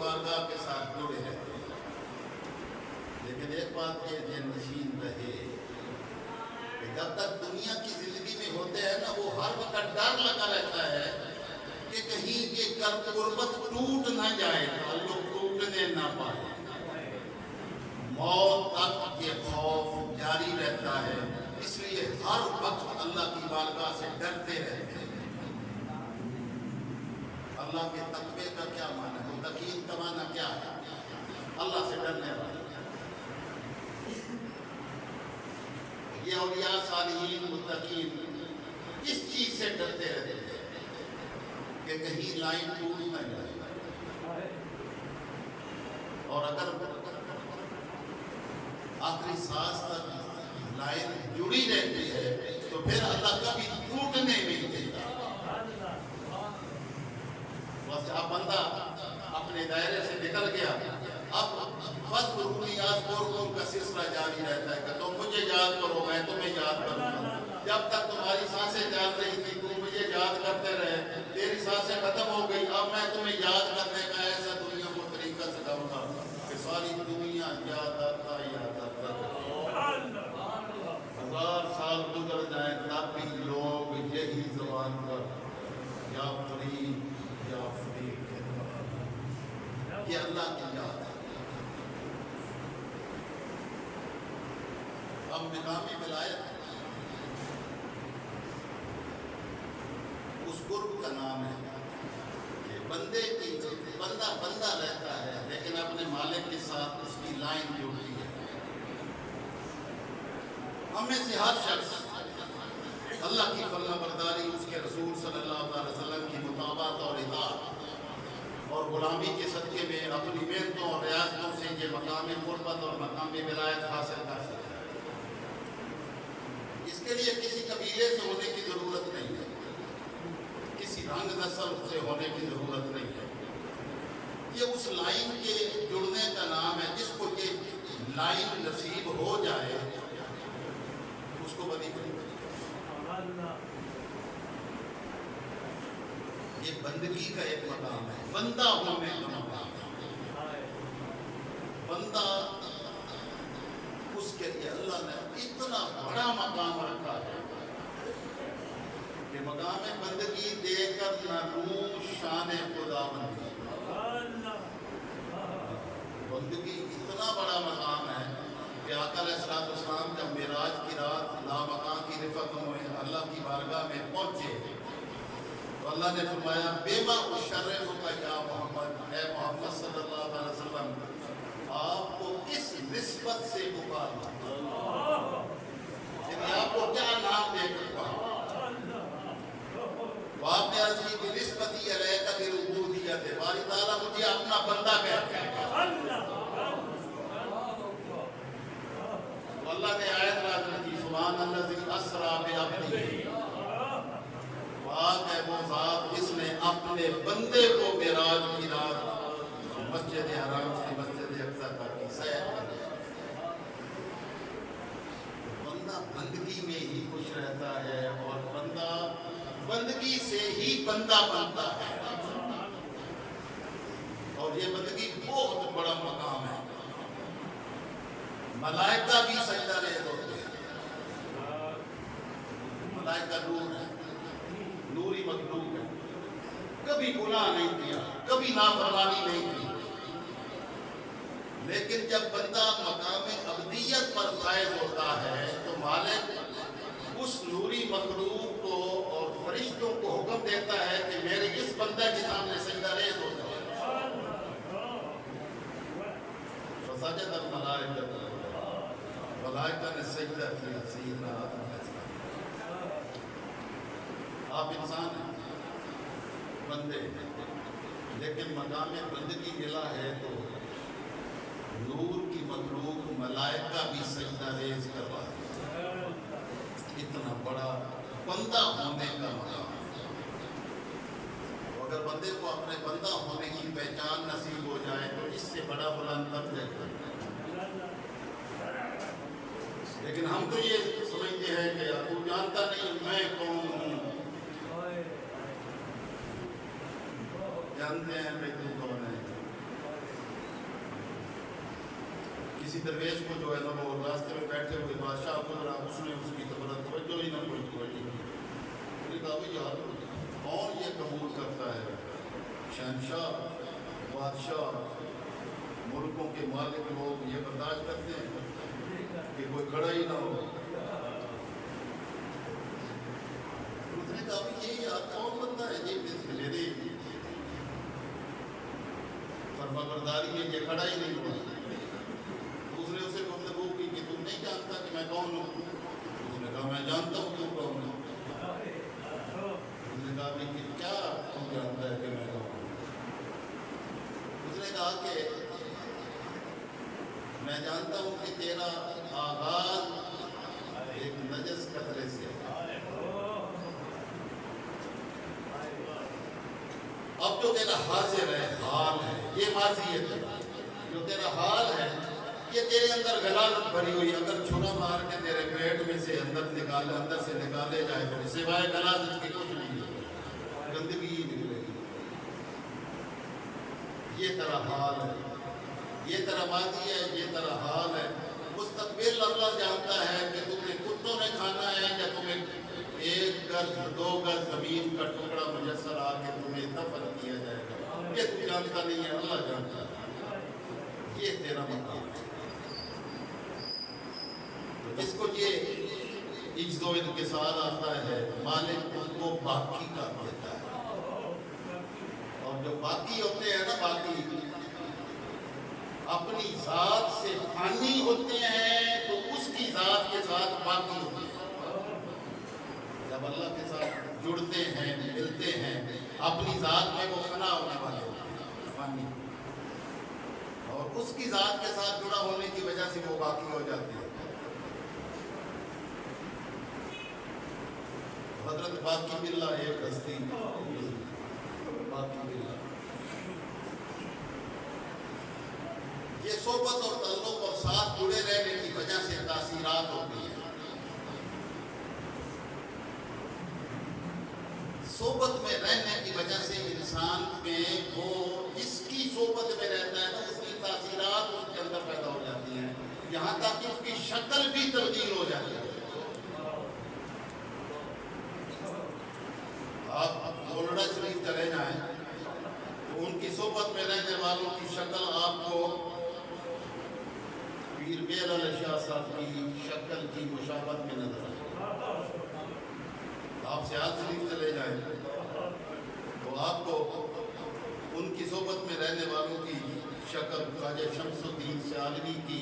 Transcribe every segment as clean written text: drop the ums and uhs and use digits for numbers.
بارگاہ کے ساتھ جڑے رہتے ہیں، لیکن ایک بات یہ نشین رہے کہ جب تک دنیا کی زندگی میں ہوتے ہیں نا، وہ ہر وقت ڈر لگا رہتا ہے کہ کہیں یہ قربت ٹوٹ نہ جائے، تعلق ٹوٹنے نہ پائے، موت تک یہ خوف جاری رہتا ہے۔ اس لیے ہر وقت اللہ کی بارگاہ سے ڈرتے رہتے ہیں۔ اللہ کے تقوی کا کیا معنی ہے؟ متقین کا معنی کیا ہے؟ اللہ سے ڈرنے والا۔ یہ اولیاء صالحین متقین کس چیز سے ڈرتے رہتے ہیں کہ کہیں لائن ٹوٹ نہ جائے، اور اگر آخری سانس تک لائن جڑی رہتی ہے تو پھر اللہ کبھی ٹوٹنے نہیں دیتا۔ بس اب بندہ اپنے دائرے سے نکل گیا، اب فَاذْكُرُونِي أَذْكُرْكُمْ کا سلسلہ جاری رہتا ہے کہ تم مجھے یاد کرو، میں تمہیں یاد کروں گا۔ جب تک تمہاری سانسیں چل رہی تھی تم مجھے یاد کرتے رہے، تیری سانسیں ختم ہو گئی، اب میں تمہیں یاد کرنے کا ایسا دنیا کو طریقہ سکھاؤں گا کہ ساری دنیا یاد آتا ہزار سال گزر جائیں تب بھی لوگ یہی زبان پر یا فرید یا فرید کہتا ہے۔ یہ اللہ کی یاد ہے۔ اب مقامی ولایت اس قرب کا نام ہے کہ بندے کی بندہ رہتا ہے لیکن اپنے مالک کے ساتھ اس کی لائن جڑتی ہے۔ ہم میں سے ہر شخص اللہ کی فرما برداری، اس کے رسول صلی اللہ علیہ وسلم کی مطابقت اور اطاعت اور غلامی کے صدقے میں اپنی محنتوں اور ریاضتوں سے یہ مقام قربت اور مقام ولایت حاصل کر سکتا ہے۔ اس کے لیے کسی قبیلے سے ہونے کی ضرورت نہیں ہے، کسی رنگ نسل سے ہونے کی ضرورت نہیں ہے۔ یہ اس لائن کے جڑنے کا نام ہے، جس کو یہ لائن نصیب ہو جائے اس کو بڑی بڑی یہ بندگی کا ایک مقام ہے، بندہ ہونے کا مقام ہے۔ بندہ اس کے لیے اللہ نے اتنا بڑا مقام رکھا ہے کہ مقام بندگی دے کر نہ روم شان خدا بندی۔ بندگی اتنا بڑا مقام ہے کہ آقا علیہ السلام جب معراج کی رات لامکان کی رفعت ہوئے اللہ کی بارگاہ میں پہنچے تو اللہ نے فرمایا بیما اشرفک یا محمد، اے محمد صلی اللہ علیہ وسلم آپ کو کس نسبت سے پکارا، یعنی آپ کو کیا نام دے کر پکارا؟ تو آپ نے عرض کی بنسبتی علیہ بالعبودیت، باری تعالیٰ مجھے اپنا بندہ کہتے ہیں۔ تو اللہ نے آیت نازل کی سبحان الذی اسریٰ بعبدہ، پاک ہے وہ ذات جس نے اپنے بندے کو معراج کی رات مسجد حرام سے مسجد اقصی تک کی سیر کی۔ بندہ بندگی میں ہی خوش رہتا ہے اور بندہ بندگی سے ہی بندہ بنتا ہے، اور یہ بندگی بہت بڑا مقام ہے۔ ملائکہ بھی سجدہ ریز ہوتے ہیں۔ ملائکہ نور ہے، نوری مخلوق ہے، کبھی گناہ نہیں کیا، کبھی نافرمانی نہیں کی، لیکن جب بندہ مقام ابدیت پر فائز ہوتا ہے تو مالک اس نوری مخلوق کو اور فرشتوں کو حکم دیتا ہے کہ میرے اس بندہ کے سامنے سجدہ ریز ہو جائے۔ فسجد الملائکۃ، ملائکہ نے سجدہ کیا سیدنا آدم علیہ السلام۔ آپ انسان ہیں، بندے ہیں، لیکن مقام بندگی ملا ہے تو نور کی مخلوق ملائکہ بھی سجدہ ریز کروا ہے۔ اتنا بڑا بندہ ہونے کا مقام۔ اگر بندے کو اپنے بندہ ہونے کی پہچان نصیب ہو جائے تو اس سے بڑا بلند درجہ ہے۔ لیکن ہم تو یہ سمجھتے ہیں کہ تو جانتا نہیں میں کون ہوں، جانتے ہیں کہ تو کون ہے، کسی درویش کو جو ہے نا وہ راستے میں بیٹھے ہوئے بادشاہ گزرا، اس نے اس کی طرف توجہ ہی نہ کوئی توجہ نہیں. نے کہا بھائی یار کون یہ قبول کرتا ہے؟ شہنشاہ، بادشاہ، ملکوں کے مالک لوگ یہ برداشت کرتے ہیں کہ کوئی کھڑا ہی نہ ہو. اس نے کہا یہ یار کون بندہ ہے یہ میرے فرما برداری میں یہ کھڑا ہی نہیں ہوا. اس نے اسے گفتگو کی کہ تم نہیں جانتا کہ میں کون ہوں؟ اس نے کہا میں جانتا ہوں تم کون ہوں. اس نے کہا کہ کیا تم جانتا ہے کہ میں کون ہوں؟ اس نے کہا کہ میں جانتا ہوں کہ تیرا آغاز ایک نجس قطرے سے. اب جو تیرا حاضر ہے، حال ہے، یہ ماضی ہے تیرا. جو تیرا حال ہے یہ تیرے اندر غلاظت بھری ہوئی. اگر چھرا مار کے تیرے پیٹ میں سے اندر سے نکالے جائے تو سوائے غلاظت کے کچھ نہیں ہے، گندگی ہی نکلے گی. یہ تیرا حال ہے، یہ تیرا ماضی ہے، یہ تیرا حال ہے. مستقبل اللہ جانتا ہے کہ تمہیں کتوں نے کھانا ہے یا تمہیں 1 گز 2 گز زمین کا ٹکڑا میسر آ کے تمہیں دفن کیا جائے گا. یہ تو جانتا نہیں ہے، اللہ جانتا ہے. یہ تیرا مقام ہے. جس کو یہ عجز و انکسار آتا ہے مالک ان کو باقی کا دیتا ہے. اور جو باقی ہوتے ہیں نا، باقی اپنی ذات سے فانی ہوتے ہیں تو اس کی ذات کے ساتھ باقی ہوتے ہیں. جب اللہ کے ساتھ جڑتے ہیں، ملتے ہیں، اپنی ذات میں وہ فنا ہونے والے ہوتے ہیں، فانی. اور اس کی ذات کے ساتھ جڑا ہونے کی وجہ سے وہ باقی ہو جاتے ہیں. حضرت باقی باللہ ایک ہستی، باقی باللہ. یہ صحبت اور تعلق اور ساتھ جڑے رہنے کی وجہ سے تاثیرات ہوتی ہیں. صحبت میں رہنے کی وجہ سے انسان میں وہ جس کی صحبت میں رہتا ہے نا اس کی تاثیرات اس کے اندر پیدا ہو جاتی ہیں، یہاں تک کہ اس کی شکل بھی تبدیل ہو جاتی ہے. آپ مولڑا شریف چلے جائیں تو ان کی صحبت میں رہنے والوں کی شکل آپ کو پیر میر علیہ شاہ صاحب کی شکل کی مشابہت میں نظر آئے. آپ سیال شریف چلے جائیں تو آپ کو ان کی صحبت میں رہنے والوں کی شکل خواجہ شمس الدین سیالوی کی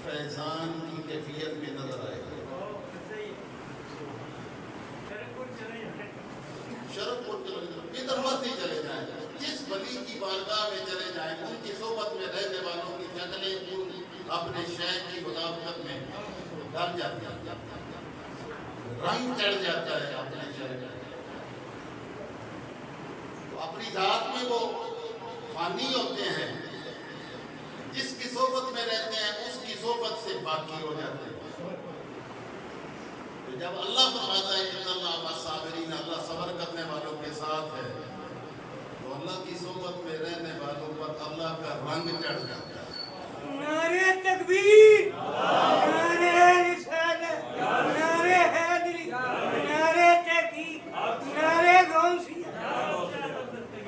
فیضان کی کیفیت میں نظر آئے. شرف پور چلے جائیں، ادھر مرضی چلے جائیں، جس ولی کی بارگاہ میں چلے جائیں ان کی صحبت میں رہنے والوں کی شکلیں اپنے شیخ کی مطابقت میں ڈر جاتی ہیں، رنگ چڑھ جاتا ہے اپنے شیخ. تو اپنی ذات میں وہ فانی ہوتے ہیں، جس کی صحبت میں رہتے ہیں اس کی صحبت سے باقی ہو جاتے ہیں. جب اللہ فرماتا ہے کہ اللہ صابرین، اللہ صبر کرنے والوں کے ساتھ ہے، تو اللہ کی صحبت میں رہنے والوں پر اللہ کا رنگ چڑھ جاتا ہے. نعرہ تکبیر، نعرہ رسالت، نعرہ حیدری، نعرہ تحقیق، نعرہ غوثیہ.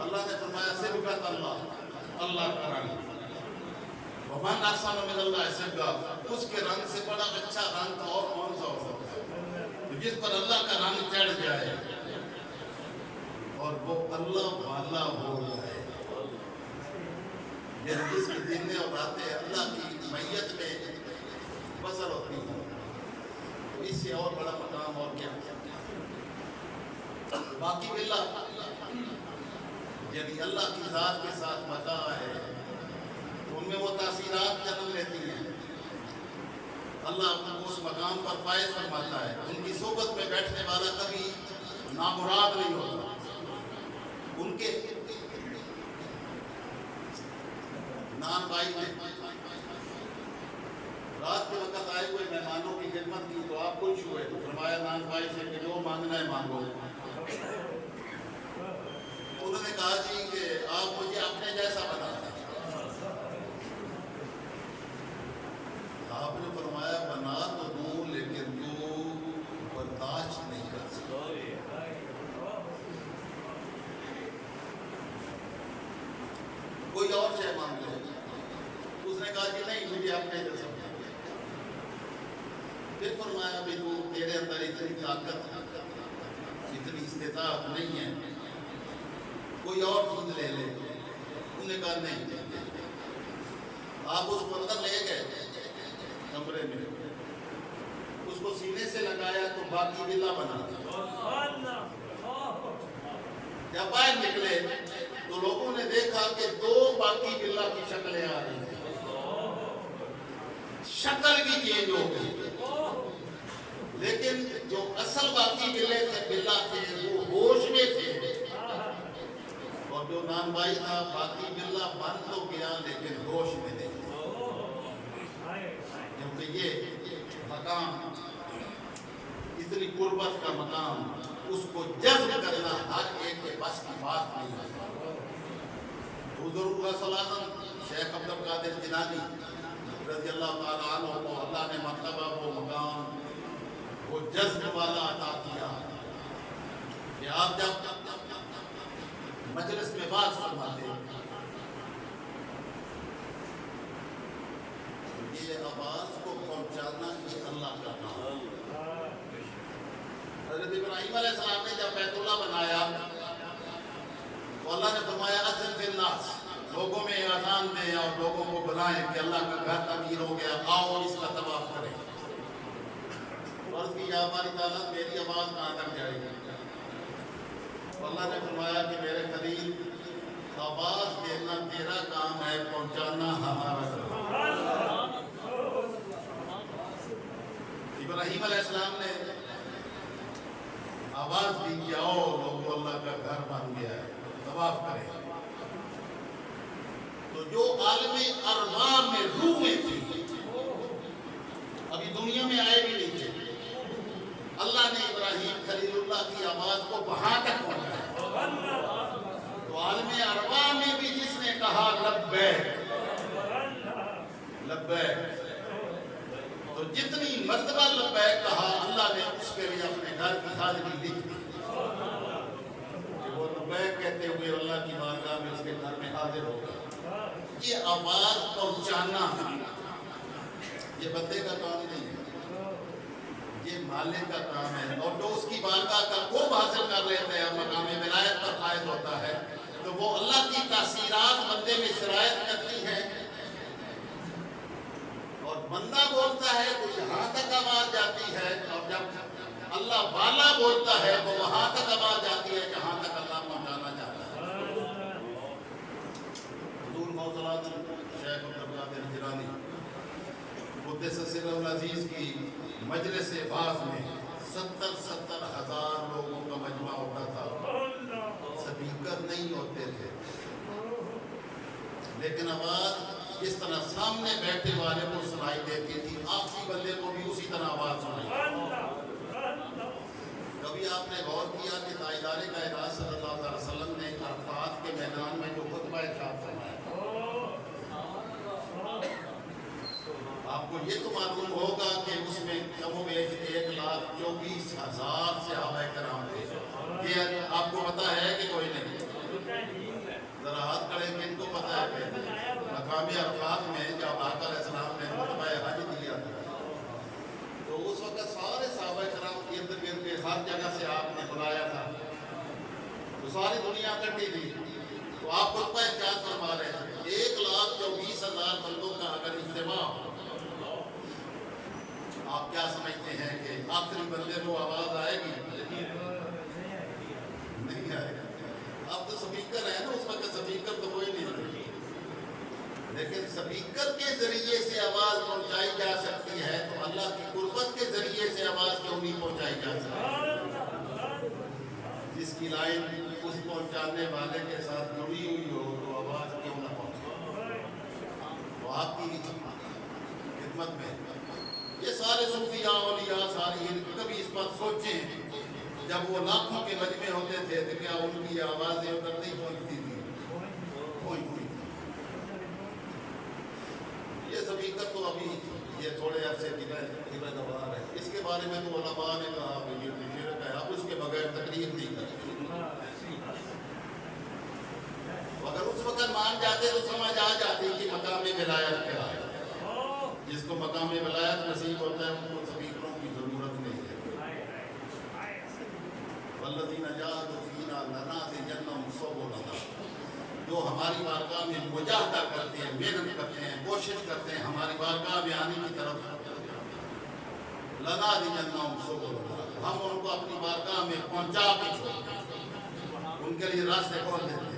اللہ نے فرمایا صبغۃ اللہ، اللہ کا رنگ. ومن احسن من اللہ صبغہ، اس کے رنگ سے بڑا اچھا رنگ اور کون سا ہو سکتا ہے؟ جس پر اللہ کا رنگ چڑھ جائے اور وہ اللہ والا ہو جائے، جس کے دن اور راتیں اللہ کی میت میں بسر ہوتی ہیں، تو اس سے اور بڑا مقام اور کیا. باقی باللہ یعنی اللہ کی ذات کے ساتھ مقام ہے تو ان میں وہ تاثیرات جنم لیتی ہیں. اللہ اس مقام پر فائز فرماتا ہے. ان کی صحبت میں بیٹھنے والا کبھی نامراد نہیں ہوتا. ان کے نان بھائی نے رات کے وقت آئے ہوئے مہمانوں کی خدمت کی تو آپ خوش ہوئے تو فرمایا نان بھائی سے کہ جو مانگنا ہے مانگو. انہوں نے کہا جی کہ آپ مجھے اپنے جیسا بنا دیں. مانگ لے. اس نے کہا کہ نہیں, مجھے اپنے جسم. پھر فرمایا بھی تو تیرے اندر اتنی طاقت, اتنی استطاعت نہیں ہے, کوئی اور چیز لے لے. انہوں نے کہا نہیں. آپ اس کو اندر لے گئے کمرے میں, اس کو سینے سے لگایا تو باقی بلا بنا. جب باہر نکلے تو لوگوں نے دیکھا کہ 2 باقی بلا کی شکلیں آ رہی ہیں, شکل بھی چینج ہو گئی, لیکن جو اصل باقی بلا تھے وہ ہوش میں تھے, اور جو نان بھائی تھا باقی بلا بن تو گیا لیکن ہوش میں نہیں. کیونکہ یہ مقام اتنی قربت کا مقام, اس کو جذب کرنا ہر ایک کے بس کی بات نہیں ہے. حضور صلی اللہ علیہ وسلم شیخ عبد القادر جیلانی رضی اللہ تعالیٰ عنہ کو اللہ نے مرتبہ وہ مقام, وہ جذب والا عطا کیا کہ آپ جب مجلس میں بات فرماتے یہ آواز کو پہنچانا یہ اللہ کا کام. حضرت ابراہیم علیہ السلام نے جب بیت اللہ بنایا تو اللہ نے فرمایا اذن فی الناس, لوگوں میں اذان دیں اور لوگوں کو بلائیں کہ اللہ کا گھر تعمیر ہو گیا, آؤ اس کا طواف کریں. عرض کی یا ہماری تعالیٰ میری آواز کہاں تک جائے گی؟ اللہ نے فرمایا کہ میرے خلیل آواز دینا تیرا کام ہے, پہنچانا ہمارا کام. ابراہیم علیہ السلام نے آواز دی کہ آؤ لوگوں, اللہ کا گھر بن گیا ہے, طواف کریں. تو جو عالم ارواح میں روح میں تھی, ابھی دنیا میں آئے بھی نہیں تھے, اللہ نے ابراہیم خلیل اللہ کی آواز کو وہاں تک پہنچایا. تو عالم ارواح میں بھی جس نے کہا لبیک لبیک, تو جتنی مرتبہ لبیک کہا اللہ نے اس کے لیے اپنے گھر کی حاضری لکھ دی کہ وہ لبیک کہتے ہوئے اللہ کی بارگاہ میں اس کے گھر میں حاضر ہوگا. یہ آواز پہنچانا یہ بندے کا کام نہیں ہے, یہ مالک کا کام ہے. اور جو اس کی بارگاہ کا قرب حاصل کر لیتے ہیں, مقام ولایت پر فائز ہوتا ہے, تو وہ اللہ کی تاثیرات بندے میں سرایت کرتی ہیں, اور بندہ بولتا ہے تو یہاں تک آواز جاتی ہے, اور جب اللہ والا بولتا ہے تو وہاں تک آواز جاتی ہے جہاں تک اللہ پہنچانا چاہتا ہے. حضور موصلات شیخ عبد القادر جیلانی قدس سرہ العزیز کی مجلس باز میں 70,000 لوگوں کا مجمع ہوتا تھا, سپیکر نہیں ہوتے تھے, لیکن آواز اس طرح سامنے بیٹھے والے کو سنائی دیتی تھی, آخری بندے کو بھی اسی طرح آواز سنائی. کبھی آپ نے غور کیا کہ تاجدار کائنات صلی اللہ علیہ وسلم نے عرفات کے میدان میں جو خطبہ ارشاد فرمایا, آپ کو یہ تو معلوم ہوگا کہ اس میں کم و بیش 1,24,000 صحابہ کرام تھے. یہ آپ کو پتا ہے کہ کوئی نہیں؟ ذرا ہاتھ کھڑے کن کو پتا ہے کہ مقام عرفات میں جب آقا علیہ السلام نے خطبہ حج دیا تھا تو اس وقت سارے صحابہ کرام ارد گرد کے ہر جگہ سے آپ نے بلایا تھا, تو ساری دنیا اکٹھی تھی. تو آپ خطبہ ارشاد فرما رہے ہیں 1,24,000 بندوں کا اگر اجتماع ہو, آپ کیا سمجھتے ہیں کہ آخری بندے کو آواز آئے گی؟ نہیں آئے گی. اب تو سپیکر ہے نا, اس وقت سپیکر تو کوئی نہیں تھا, لیکن سپیکر کے ذریعے سے آواز پہنچائی جا سکتی ہے, تو اللہ کی قربت کے ذریعے سے آواز کیوں نہیں پہنچائی جا سکتی؟ جس کی لائن اس پہنچانے والے کے ساتھ جڑی ہوئی ہو تو آواز کیوں نہ پہنچے. تو آپ کی خدمت میں یہ سارے صوفیاء اولیاء صالحین کبھی اس پر سوچیں, جب وہ لاکھوں کے مجمع ہوتے تھے تو کیا ان کی آوازیں ادھر نہیں پہنچتی تھی؟ پہنچتی. یہ سپیکر تو ابھی یہ تھوڑے عرصے کی دوار ہے, اس کے بارے میں تو علماء نے کہا کہ یہ شرک ہے, اب اس کے بغیر تقریر نہیں کرتے. اگر اس وقت مان جاتے تو سمجھ آ جاتی کہ مقام ولایت کیا ہے. جس کو مقام ولایت نصیب ہوتا ہے ان کو سپیکروں کی ضرورت نہیں ہے. والذین جاہدوا فینا لنہدینہم سبلنا. جو ہماری بارگاہ میں مجاہدہ کرتے ہیں، محنت کرتے ہیں، کوشش کرتے ہیں ہماری بارگاہ میں آنے کی طرف، لنہدینہم سبلنا، ہم ان کو اپنی بارگاہ میں پہنچا کے چھوڑتے ہیں، ان کے لیے راستے کھول دیتے ہیں.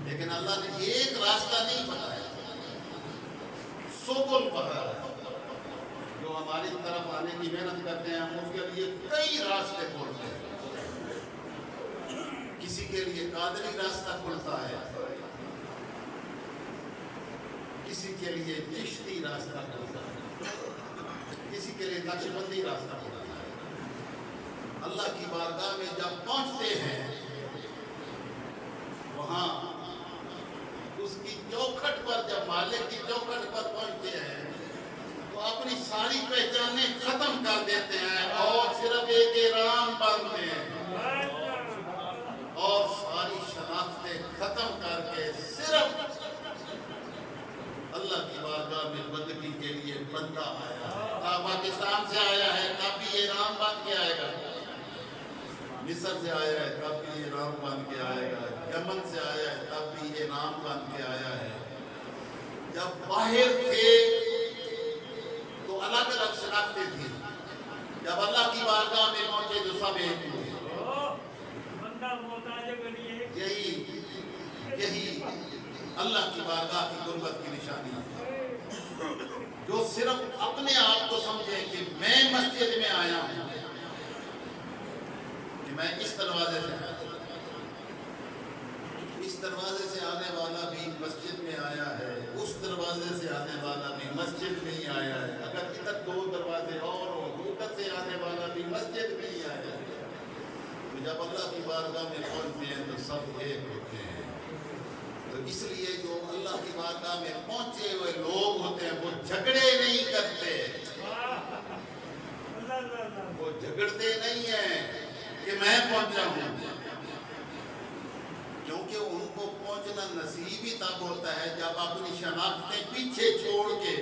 لیکن اللہ نے ایک راستہ نہیں بتایا، سبل بتایا. جو ہماری طرف آنے کی محنت کرتے ہیں ہم اس کے لیے کئی راستے کھولتے ہیں. کسی کے لیے قادری راستہ کھلتا ہے، کسی کے لیے چشتی راستہ کھلتا ہے، کسی کے لیے نقشبندی راستہ کھلتا ہے. اللہ کی بارگاہ میں جب پہنچتے ہیں وہاں اس کی چوکھٹ پر، جب مالک کی چوکھٹ پر پہنچتے ہیں تو اپنی ساری پہچانیں ختم کر دیتے ہیں اور صرف ایک احرام باندھتے ہیں اور ساری شناختیں ختم کر کے صرف اللہ کی بارگاہ میں بندگی کے لیے بندہ آیا ہے. پاکستان سے آیا ہے تب بھی احرام باندھ کے آئے گا، مصر سے آیا ہے تب بھی احرام باندھ کے آئے گا، یمن سے آیا ہے تب بھی احرام باندھ کے آیا ہے. جب باہر تھے تو الگ الگ شناختیں تھیں، جب اللہ کی بارگاہ میں پہنچے تو سب ایک ہوئے. یہی اللہ کی بارگاہ کی قربت کی نشانی ہے. جو صرف اپنے آپ کو سمجھے کہ میں مسجد میں آیا ہوں، کہ میں اس دروازے سے آیا ہوں، اس دروازے سے آنے والا بھی مسجد میں آیا ہے، اس دروازے سے آنے والا بھی مسجد میں ہی آیا ہے. اگر ادھر دو دروازے اور ہو تو ادھر سے آنے والا بھی مسجد میں ہی آیا ہے. تو جب اللہ کی بارگاہ میں پہنچتے ہیں تو سب ایک ہوتے ہیں. تو اس لیے جو اللہ کی بارگاہ میں پہنچے ہوئے لوگ ہوتے ہیں وہ جھگڑے نہیں کرتے، وہ جھگڑتے نہیں ہیں کہ میں پہنچا ہوں، کیونکہ ان کو پہنچنا نصیب ہی تب ہوتا ہے جب اپنی شناختیں پیچھے چھوڑ کے،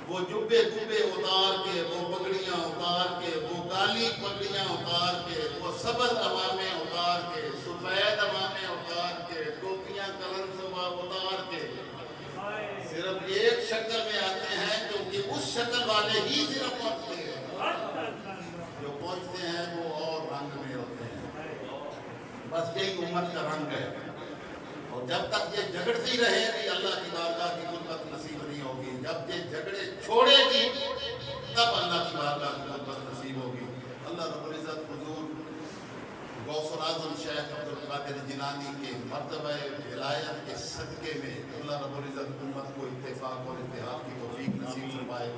وہ جبے اتار کے، وہ پگڑیاں اتار کے، وہ کالی پگڑیاں اتار کے، وہ سبز عوامیں اتار کے، سفید عوامیں اتار کے، ٹوپیاں قلنسوہ اتار کے صرف ایک شکل میں آتے ہیں، کیونکہ اس شکل والے ہی صرف پہنچتے ہیں. جو پہنچتے ہیں وہ اور رنگ میں ہوتے ہیں. بس یہی امت کا رنگ ہے. اور جب تک یہ جھگڑتی رہے گی اللہ کی بارگاہ کی قربت نصیب نہیں ہوگی. جب یہ جھگڑے چھوڑے گی تب اللہ کی بارگاہ کی قربت نصیب ہوگی. اللہ رب العزت حضور غوث الاعظم شیخ عبد القادر جیلانی کے مرتبہ ولایت کے صدقے میں اللہ رب العزت امت کو اتفاق اور اتحاد کی توفیق نصیب فرمائے.